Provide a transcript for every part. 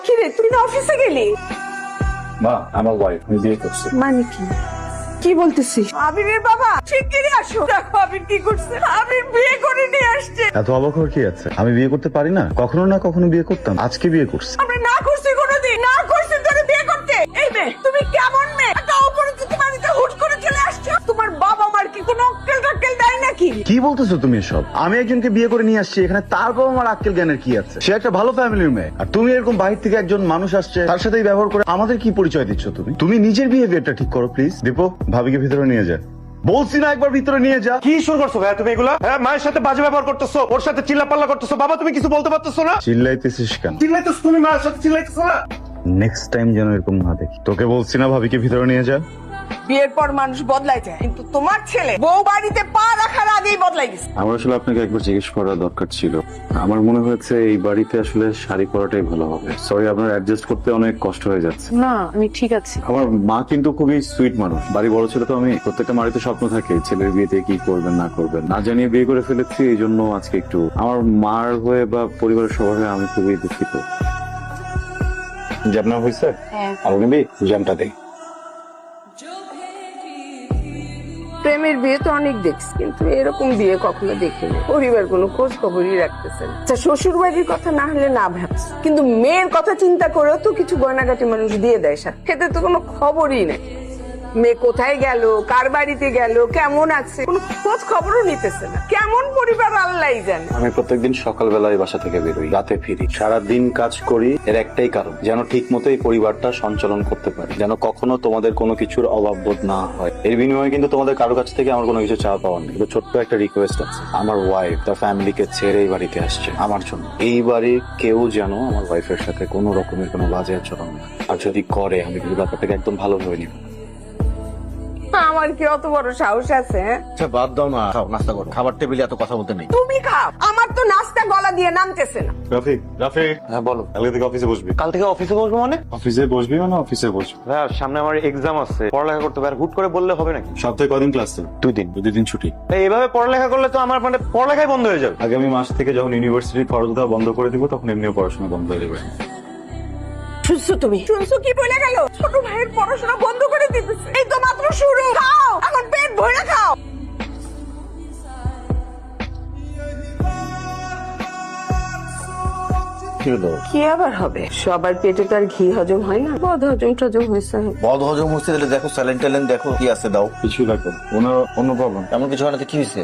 কি রে, তুই না অফিসে গেলি? মা, আমার ওয়াইফ, আমি বিয়ে করছি। মানে কি? কি বলতেছিস? আবিরের বাবা শিগগিরই আসো। দেখো আবির কি করছে, আবির বিয়ে করে নিয়ে আসছে। এত অবাক হওয়ার কি আছে? আমি বিয়ে করতে পারি না? কখনো না কখনো বিয়ে করতাম, আজকে বিয়ে করছি। আমরা না করছি কোনোদিন, না করছি তোরে বিয়ে করতে। এই মেয়ে, তুমি কেমন মেয়ে? একটা অপরিচিত বাড়িতে হুট করে চলে আসছো। তোমার বাবা মার কি কোনো অক্কেল টাক্কেল দেয় নাকি? কি বলতেছো তুমি এসব? আমি একজনকে বিয়ে করে নিয়ে আসছি এখানে, তার বাবা আমার আক্কেল জ্ঞানের কি আছে? সে একটা ভালো ফ্যামিলির মেয়ে, আর তুমি এরকম বাহির থেকে একজন মানুষ আসছে তার সাথেই ব্যবহার করে আমাদের কি পরিচয় দিচ্ছ? তুমি নিজের বিহেভিয়ারটা ঠিক করো প্লিজ। দীপু, ভাবিকে ভিতরে নিয়ে যা। বলছি না একবার ভিতরে নিয়ে যা। কি শুরু করছো ভাইয়া তুমি এগুলা? হ্যাঁ, মায়ের সাথে বাজে ব্যবহার করতেছো, ওর সাথে চিল্লাপাল্লা করতেছো। বাবা, তুমি কিছু বলতে পারতেছো না? চিল্লাইতেছিস কেন? চিল্লাইতেছো তুমি, মায়ের সাথে চিল্লাইতেছো না? নেক্সট টাইম যেন এরকম না দেখি। তোকে বলছি না ভাবিকে ভিতরে নিয়ে যা। বিয়ের পর মানুষ বদলাই যায়, কিন্তু তোমার ছেলে বউ বাড়িতে পা রাখার আগেই বদলাই গেছে। আমার আসলে আপনাকে একবার জিজ্ঞেস করা দরকার ছিল। আমার মনে হয়েছে এই বাড়িতে আসলে শাড়ি পরাটাই ভালো হবে। সরি, আপনার অ্যাডজাস্ট করতে অনেক কষ্ট হয়ে যাচ্ছে। না, আমি ঠিক আছি। আমার মা কিন্তু খুবই সুইট মানুষ। বাড়ি বড় ছিল তো, আমি প্রত্যেকটা বাড়িতে স্বপ্ন থাকে ছেলের বিয়েতে কি করবেন না করবেন, না জানিয়ে বিয়ে করে ফেলেছি। এই জন্য আজকে একটু আমার মার হয়ে বা পরিবারের সবার হয়ে আমি খুবই দুঃখিত। জ্যাম না হয়েছে? হ্যাঁ। আর নিবি জ্যামটা দেই। প্রেমের বিয়ে তো অনেক দেখছি, কিন্তু এরকম বিয়ে কখনো দেখিনি। পরিবার কোনো খোঁজ খবরই রাখতেছে না। আচ্ছা, শ্বশুর বাড়ির কথা না হলে না ভাবছি, কিন্তু মেয়ের কথা চিন্তা করেও তো কিছু গয়নাগাটি মানুষ দিয়ে দেয় সাথে। খেতে তো কোনো খবরই নেই। মেয়ে কোথায় গেল, কার বাড়িতে গেল, কেমন আছে, কোনো খোঁজ খবরও নিতেছে না। কেমন পরিবার আল্লাহই জানে। আমি প্রত্যেকদিন সকালবেলায় বাসা থেকে বেরোই, রাতে ফিরি, সারা দিন কাজ করি। এর একটাই কারণ, যেন ঠিক মতো এই পরিবারটা সঞ্চালন করতে পারি, যেন কখনো তোমাদের কোনো কিছুর অভাব বোধ না হয়। এর বিনিময়ে কিন্তু তোমাদের কারো কাছ থেকে আমার কোনো কিছু চাওয়া পাওয়ার নেই। কিন্তু ছোট্ট একটা রিকোয়েস্ট আছে, আমার ওয়াইফ তার ফ্যামিলিকে ছেড়ে এই বাড়িতে আসছে আমার জন্য। এই বাড়ির কেউ যেন আমার ওয়াইফের সাথে কোনো রকমের কোনো বাজে আচরণ না, আর যদি করে আমি কিন্তু ব্যাপারটাকে একদম ভালোভাবে নিব। আমার কি অত বড় সাহস আছে? হ্যাঁ? আচ্ছা বাদ দাও না, খাও, নাস্তা করো। খাবার টেবিলে এত কথা বলতে নেই। তুমি খাও, আমার তো নাস্তা গলা দিয়ে নামতেছে না। রাফি, রাফি, হ্যাঁ বলো। কালকে থেকে অফিসে বসবি। কাল থেকে অফিসে বসবো মানে? অফিসে বসবি মানে অফিসে বসবি। ভাইয়া, সামনে আমার এক্সাম আছে, পড়ালেখা করতে হবে। আর হুট করে বললে হবে নাকি? সপ্তাহে কদিন ক্লাস? 2 দিন। 2 দিন ছুটি। এইভাবে পড়ালেখা করলে তো আমার মানে পড়ালেখাই বন্ধ হয়ে যাবে। আগামী মাস থেকে যখন ইউনিভার্সিটির খরচ দেওয়া বন্ধ করে দিব, তখন এমনিও পড়াশোনা বন্ধ হয়ে যাবে। শুনছো তুমি? শুনছো কি বলে গেল? ছোট ভাইয়ের পড়াশোনা বন্ধ করে দিতেছে। এই তো মাত্র শুরু। খাও, এখন পেট ভরে খাও। কি হলো? কি আবার হবে? সবার পেটে তো আর ঘি হজম হয় না। বদ হজম টজম হয়েছে। বদ হজম হচ্ছে, তাহলে দেখো স্যালেন ট্যালেন দেখো কি আছে, দাও। কিছু লাগবে না। ওনার অন্য প্রবলেম। এমন কিছু হয় না তো কি হয়েছে?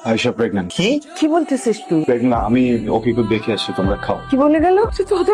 আয়েশা প্রেগন্যান্ট। কি? কি বলতেছিস তুই? প্রেগন্যান্ট। আমি ওকে একটু দেখে আসি, তোমরা খাও। কি বলে গেল? সে তো হতে